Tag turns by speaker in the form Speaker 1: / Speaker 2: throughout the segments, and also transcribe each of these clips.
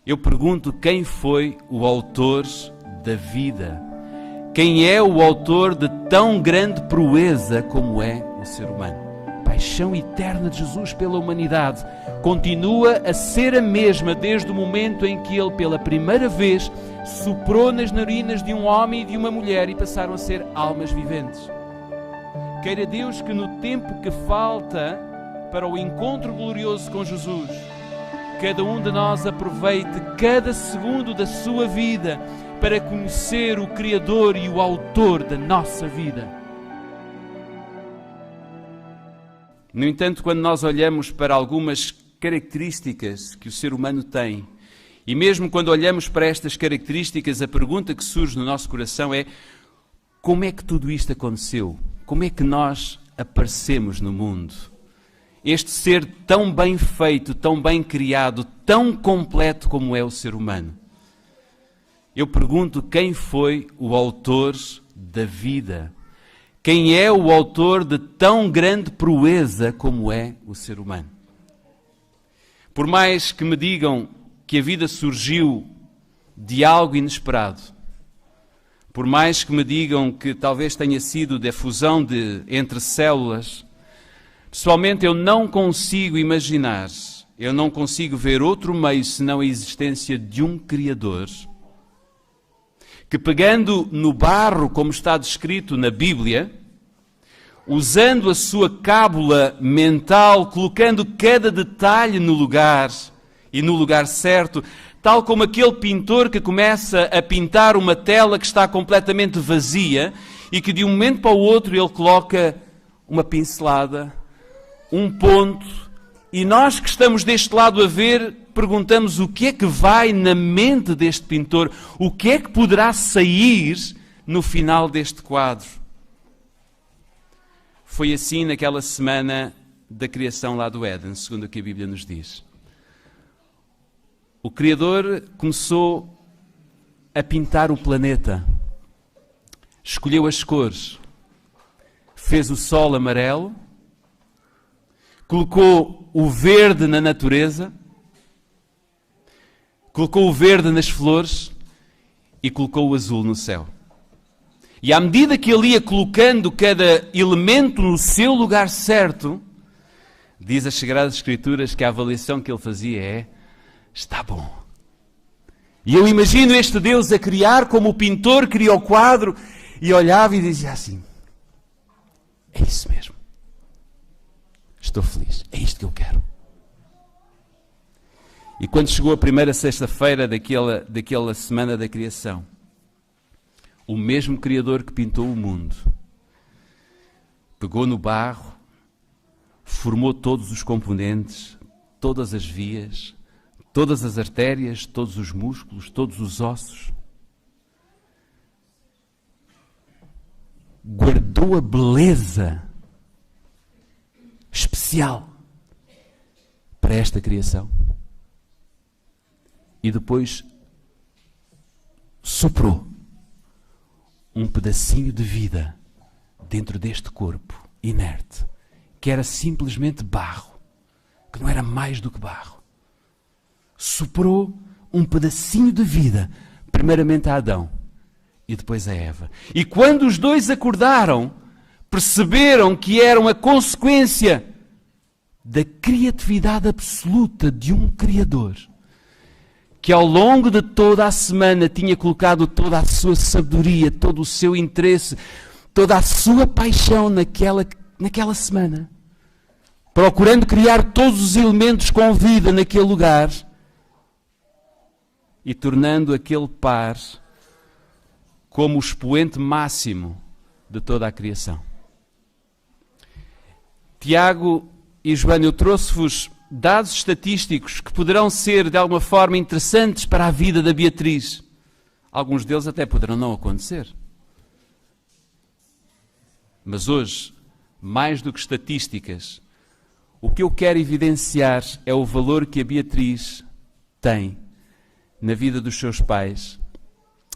Speaker 1: Eu pergunto quem foi o autor da vida. Quem é o autor de tão grande proeza como é o ser humano? A paixão eterna de Jesus pela humanidade continua a ser a mesma desde o momento em que Ele, pela primeira vez, soprou nas narinas de um homem e de uma mulher e passaram a ser almas viventes. Queira Deus que no tempo que falta para o encontro glorioso com Jesus, cada um de nós aproveite cada segundo da sua vida para conhecer o Criador e o Autor da nossa vida. No entanto, quando nós olhamos para algumas características que o ser humano tem, e mesmo quando olhamos para estas características, a pergunta que surge no nosso coração é: como é que tudo isto aconteceu? Como é que nós aparecemos no mundo? Este ser tão bem feito, tão bem criado, tão completo como é o ser humano. Eu pergunto quem foi o autor da vida. Quem é o autor de tão grande proeza como é o ser humano? Por mais que me digam que a vida surgiu de algo inesperado, por mais que me digam que talvez tenha sido da fusão entre células, pessoalmente eu não consigo imaginar, eu não consigo ver outro meio senão a existência de um Criador que, pegando no barro, como está descrito na Bíblia, usando a sua cábula mental, colocando cada detalhe no lugar e no lugar certo, tal como aquele pintor que começa a pintar uma tela que está completamente vazia e que de um momento para o outro ele coloca uma pincelada, um ponto, e nós que estamos deste lado a ver, perguntamos o que é que vai na mente deste pintor, o que é que poderá sair no final deste quadro. Foi assim naquela semana da criação lá do Éden, segundo o que a Bíblia nos diz. O Criador começou a pintar o planeta, escolheu as cores, fez o sol amarelo, colocou o verde na natureza, colocou o verde nas flores e colocou o azul no céu. E à medida que ele ia colocando cada elemento no seu lugar certo, diz as Sagradas Escrituras que a avaliação que ele fazia é: está bom. E eu imagino este Deus a criar como o pintor cria o quadro e olhava e dizia assim: é isso mesmo. Estou feliz. É isto que eu quero. E quando chegou a primeira sexta-feira daquela semana da criação, o mesmo Criador que pintou o mundo pegou no barro, formou todos os componentes, todas as vias, todas as artérias, todos os músculos, todos os ossos. Guardou a beleza especial para esta criação. E depois soprou um pedacinho de vida dentro deste corpo inerte, que era simplesmente barro, que não era mais do que barro. Soprou um pedacinho de vida, primeiramente a Adão e depois a Eva. E quando os dois acordaram, perceberam que eram a consequência da criatividade absoluta de um Criador, que ao longo de toda a semana tinha colocado toda a sua sabedoria, todo o seu interesse, toda a sua paixão naquela semana, procurando criar todos os elementos com vida naquele lugar e tornando aquele par como o expoente máximo de toda a criação. Tiago e Joana, eu trouxe-vos dados estatísticos que poderão ser de alguma forma interessantes para a vida da Beatriz. Alguns deles até poderão não acontecer. Mas hoje, mais do que estatísticas, o que eu quero evidenciar é o valor que a Beatriz tem na vida dos seus pais,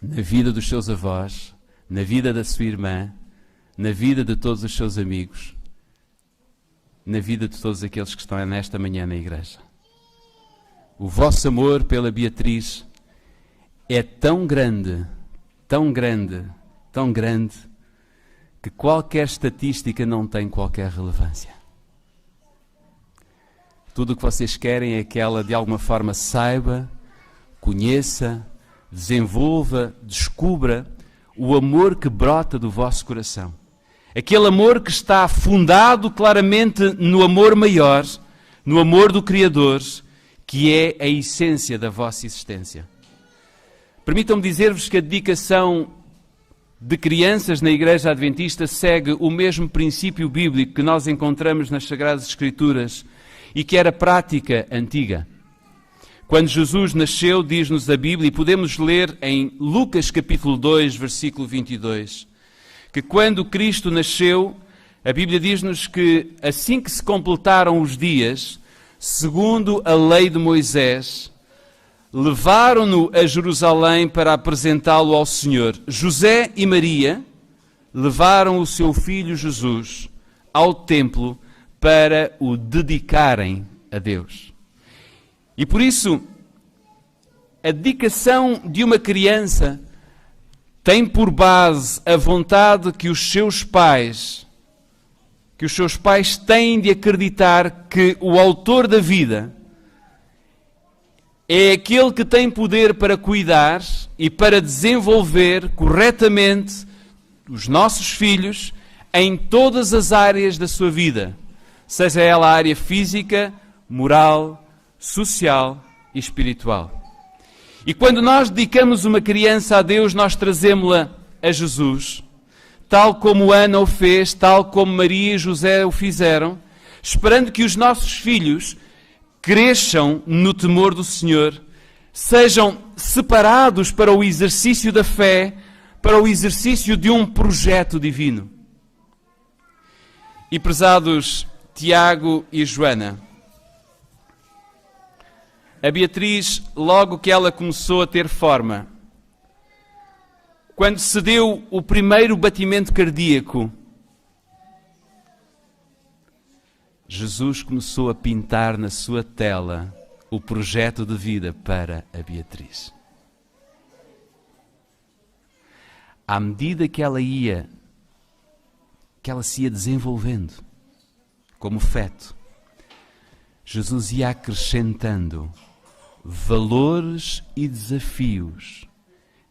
Speaker 1: na vida dos seus avós, na vida da sua irmã, na vida de todos os seus amigos, na vida de todos aqueles que estão nesta manhã na igreja. o vosso amor pela Beatriz é tão grande, tão grande, tão grande, que qualquer estatística não tem qualquer relevância. Tudo o que vocês querem é que ela de alguma forma saiba, conheça, desenvolva, descubra o amor que brota do vosso coração. Aquele amor que está fundado claramente no amor maior, no amor do Criador, que é a essência da vossa existência. Permitam-me dizer-vos que a dedicação de crianças na Igreja Adventista segue o mesmo princípio bíblico que nós encontramos nas Sagradas Escrituras e que era prática antiga. Quando Jesus nasceu, diz-nos a Bíblia, e podemos ler em Lucas capítulo 2, versículo 22, que quando Cristo nasceu, a Bíblia diz-nos que assim que se completaram os dias, segundo a lei de Moisés, levaram-no a Jerusalém para apresentá-lo ao Senhor. José e Maria levaram o seu filho Jesus ao templo para o dedicarem a Deus. E por isso, a dedicação de uma criança tem por base a vontade que os seus pais têm de acreditar que o autor da vida é aquele que tem poder para cuidar e para desenvolver corretamente os nossos filhos em todas as áreas da sua vida, seja ela a área física, moral, social e espiritual. E quando nós dedicamos uma criança a Deus, nós trazemos-la a Jesus, tal como Ana o fez, tal como Maria e José o fizeram, esperando que os nossos filhos cresçam no temor do Senhor, sejam separados para o exercício da fé, para o exercício de um projeto divino. E prezados Tiago e Joana, a Beatriz, logo que ela começou a ter forma, quando se deu o primeiro batimento cardíaco, Jesus começou a pintar na sua tela o projeto de vida para a Beatriz. À medida que ela se ia desenvolvendo como feto, Jesus ia acrescentando valores e desafios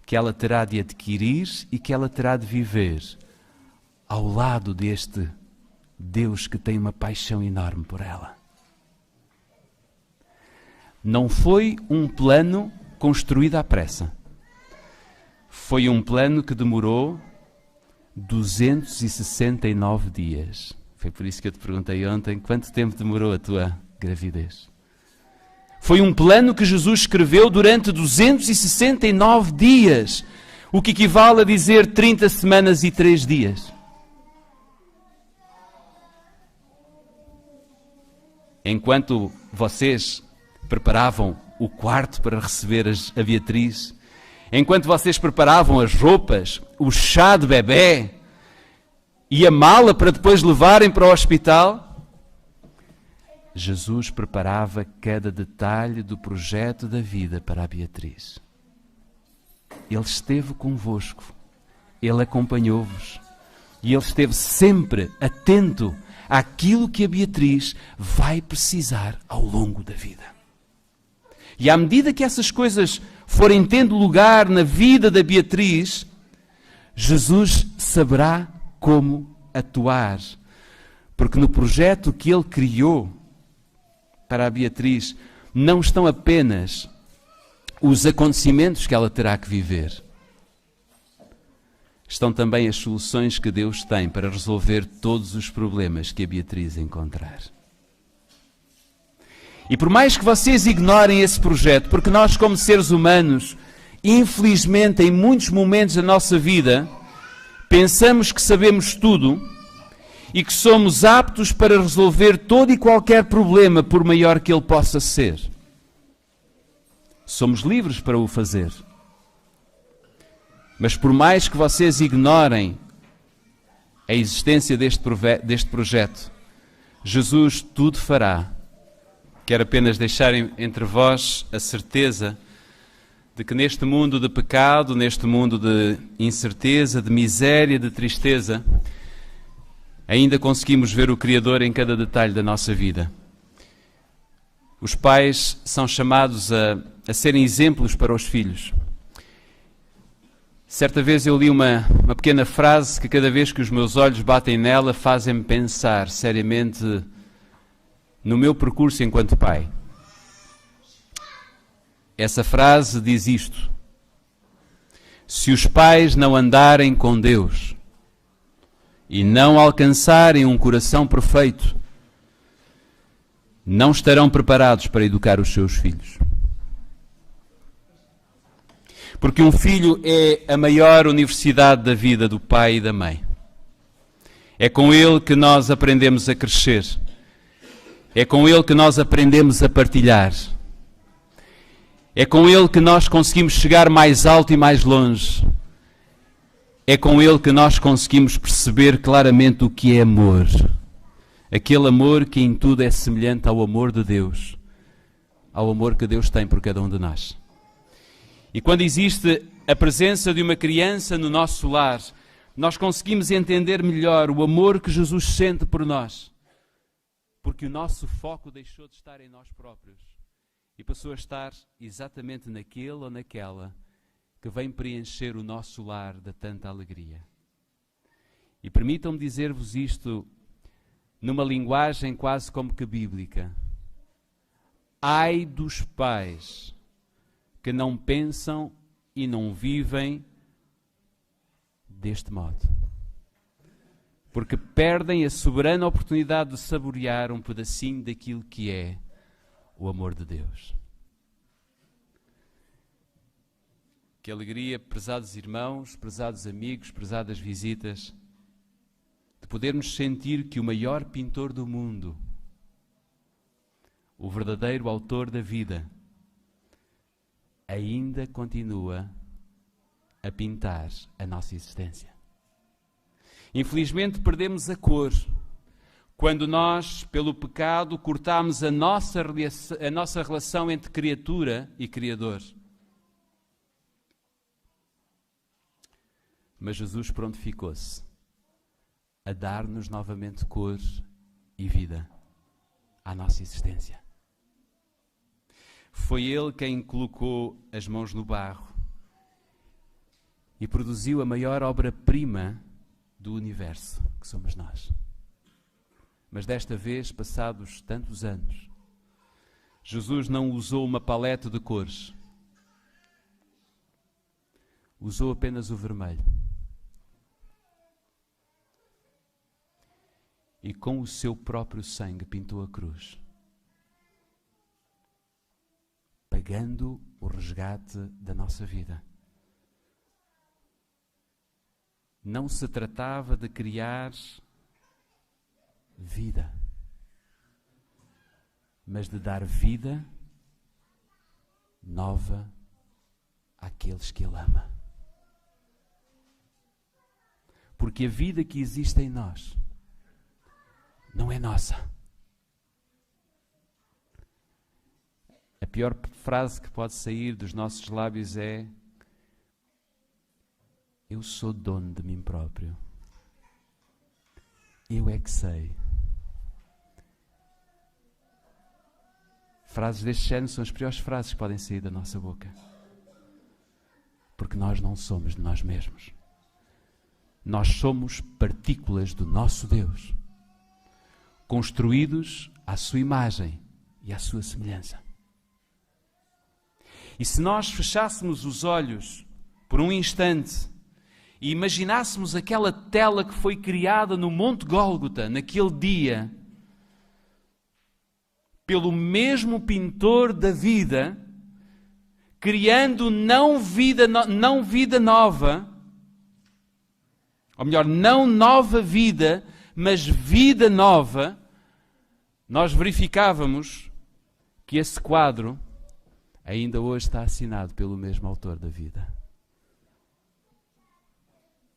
Speaker 1: que ela terá de adquirir e que ela terá de viver ao lado deste Deus que tem uma paixão enorme por ela. Não foi um plano construído à pressa. Foi um plano que demorou 269 dias. Foi por isso que eu te perguntei ontem, quanto tempo demorou a tua gravidez? Foi um plano que Jesus escreveu durante 269 dias, o que equivale a dizer 30 semanas e 3 dias. Enquanto vocês preparavam o quarto para receber a Beatriz, enquanto vocês preparavam as roupas, o chá de bebé e a mala para depois levarem para o hospital, Jesus preparava cada detalhe do projeto da vida para a Beatriz. Ele esteve convosco, Ele acompanhou-vos e Ele esteve sempre atento àquilo que a Beatriz vai precisar ao longo da vida. E à medida que essas coisas forem tendo lugar na vida da Beatriz, Jesus saberá como atuar, porque no projeto que Ele criou para a Beatriz não estão apenas os acontecimentos que ela terá que viver, estão também as soluções que Deus tem para resolver todos os problemas que a Beatriz encontrar. E por mais que vocês ignorem esse projeto, porque nós como seres humanos, infelizmente em muitos momentos da nossa vida, pensamos que sabemos tudo e que somos aptos para resolver todo e qualquer problema, por maior que ele possa ser. Somos livres para o fazer. Mas por mais que vocês ignorem a existência deste projeto, Jesus tudo fará, Quero apenas deixar entre vós a certeza de que neste mundo de pecado, neste mundo de incerteza, de miséria, de tristeza, ainda conseguimos ver o Criador em cada detalhe da nossa vida. Os pais são chamados a serem exemplos para os filhos. Certa vez eu li uma pequena frase que cada vez que os meus olhos batem nela fazem-me pensar seriamente no meu percurso enquanto pai. Essa frase diz isto: se os pais não andarem com Deus e não alcançarem um coração perfeito, não estarão preparados para educar os seus filhos. Porque um filho é a maior universidade da vida do pai e da mãe. É com ele que nós aprendemos a crescer. É com ele que nós aprendemos a partilhar. É com ele que nós conseguimos chegar mais alto e mais longe. É com ele que nós conseguimos perceber claramente o que é amor. Aquele amor que em tudo é semelhante ao amor de Deus, ao amor que Deus tem por cada um de nós. E quando existe a presença de uma criança no nosso lar, nós conseguimos entender melhor o amor que Jesus sente por nós. Porque o nosso foco deixou de estar em nós próprios e passou a estar exatamente naquele ou naquela que vem preencher o nosso lar de tanta alegria. E permitam-me dizer-vos isto numa linguagem quase como que bíblica. Ai dos pais que não pensam e não vivem deste modo. Porque perdem a soberana oportunidade de saborear um pedacinho daquilo que é o amor de Deus. Que alegria, prezados irmãos, prezados amigos, prezadas visitas, de podermos sentir que o maior pintor do mundo, o verdadeiro autor da vida, ainda continua a pintar a nossa existência. Infelizmente perdemos a cor quando nós, pelo pecado, cortamos a nossa relação entre criatura e Criador. Mas Jesus prontificou-se a dar-nos novamente cor e vida à nossa existência. Foi Ele quem colocou as mãos no barro e produziu a maior obra-prima do universo, que somos nós. Mas desta vez, passados tantos anos, Jesus não usou uma paleta de cores. Usou apenas o vermelho. E com o seu próprio sangue pintou a cruz, pagando o resgate da nossa vida. Não se tratava de criar vida, mas de dar vida nova àqueles que Ele ama. Porque a vida que existe em nós não é nossa. A pior frase que pode sair dos nossos lábios é: eu sou dono de mim próprio. Eu é que sei. Frases deste género são as piores frases que podem sair da nossa boca. Porque nós não somos de nós mesmos. Nós somos partículas do nosso Deus, construídos à sua imagem e à sua semelhança. E se nós fechássemos os olhos por um instante e imaginássemos aquela tela que foi criada no Monte Gólgota, naquele dia, pelo mesmo pintor da vida, criando não vida nova, ou melhor, não nova vida, mas vida nova, nós verificávamos que esse quadro ainda hoje está assinado pelo mesmo autor da vida.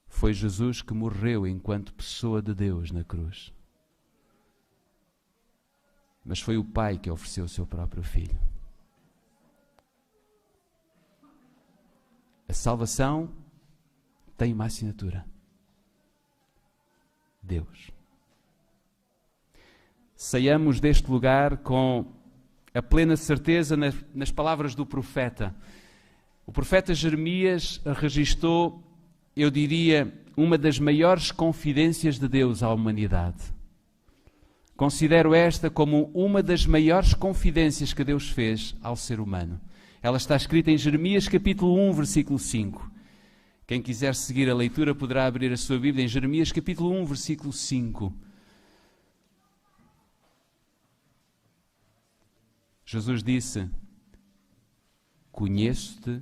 Speaker 1: Foi Jesus que morreu enquanto pessoa de Deus na cruz. Mas foi o Pai que ofereceu o seu próprio Filho. A salvação tem uma assinatura: Deus. Saiamos deste lugar com a plena certeza nas palavras do profeta. O profeta Jeremias registou, eu diria, uma das maiores confidências de Deus à humanidade. Considero esta como uma das maiores confidências que Deus fez ao ser humano. Ela está escrita em Jeremias capítulo 1, versículo 5. Quem quiser seguir a leitura poderá abrir a sua Bíblia em Jeremias capítulo 1, versículo 5. Jesus disse: conheço-te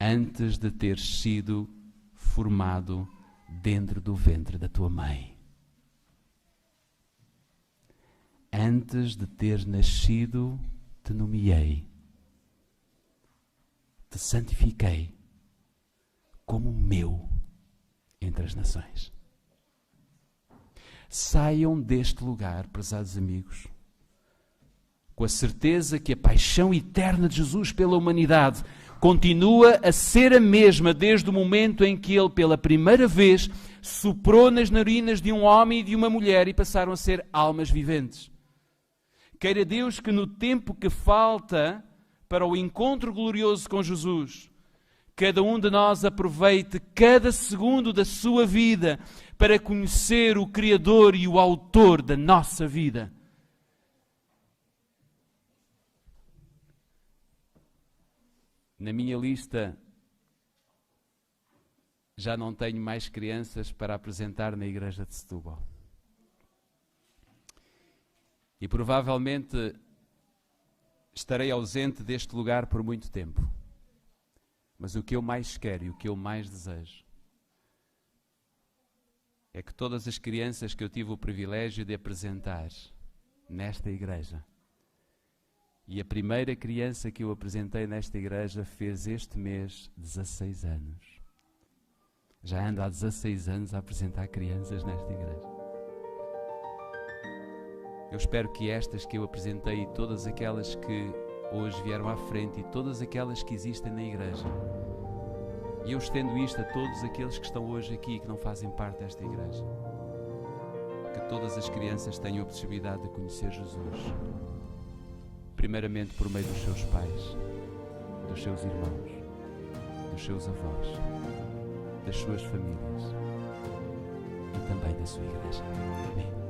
Speaker 1: antes de teres sido formado dentro do ventre da tua mãe. Antes de teres nascido, te nomeei, te santifiquei como meu entre as nações. Saiam deste lugar, prezados amigos, com a certeza que a paixão eterna de Jesus pela humanidade continua a ser a mesma desde o momento em que Ele, pela primeira vez, soprou nas narinas de um homem e de uma mulher e passaram a ser almas viventes. Queira Deus que no tempo que falta para o encontro glorioso com Jesus, cada um de nós aproveite cada segundo da sua vida para conhecer o Criador e o Autor da nossa vida. Na minha lista já não tenho mais crianças para apresentar na igreja de Setúbal. E provavelmente estarei ausente deste lugar por muito tempo. Mas o que eu mais quero e o que eu mais desejo é que todas as crianças que eu tive o privilégio de apresentar nesta igreja, e a primeira criança que eu apresentei nesta igreja fez este mês 16 anos. Já ando há 16 anos a apresentar crianças nesta igreja. Eu espero que estas que eu apresentei e todas aquelas que hoje vieram à frente e todas aquelas que existem na igreja, e eu estendo isto a todos aqueles que estão hoje aqui e que não fazem parte desta igreja, que todas as crianças tenham a possibilidade de conhecer Jesus, primeiramente por meio dos seus pais, dos seus irmãos, dos seus avós, das suas famílias e também da sua igreja. Amém.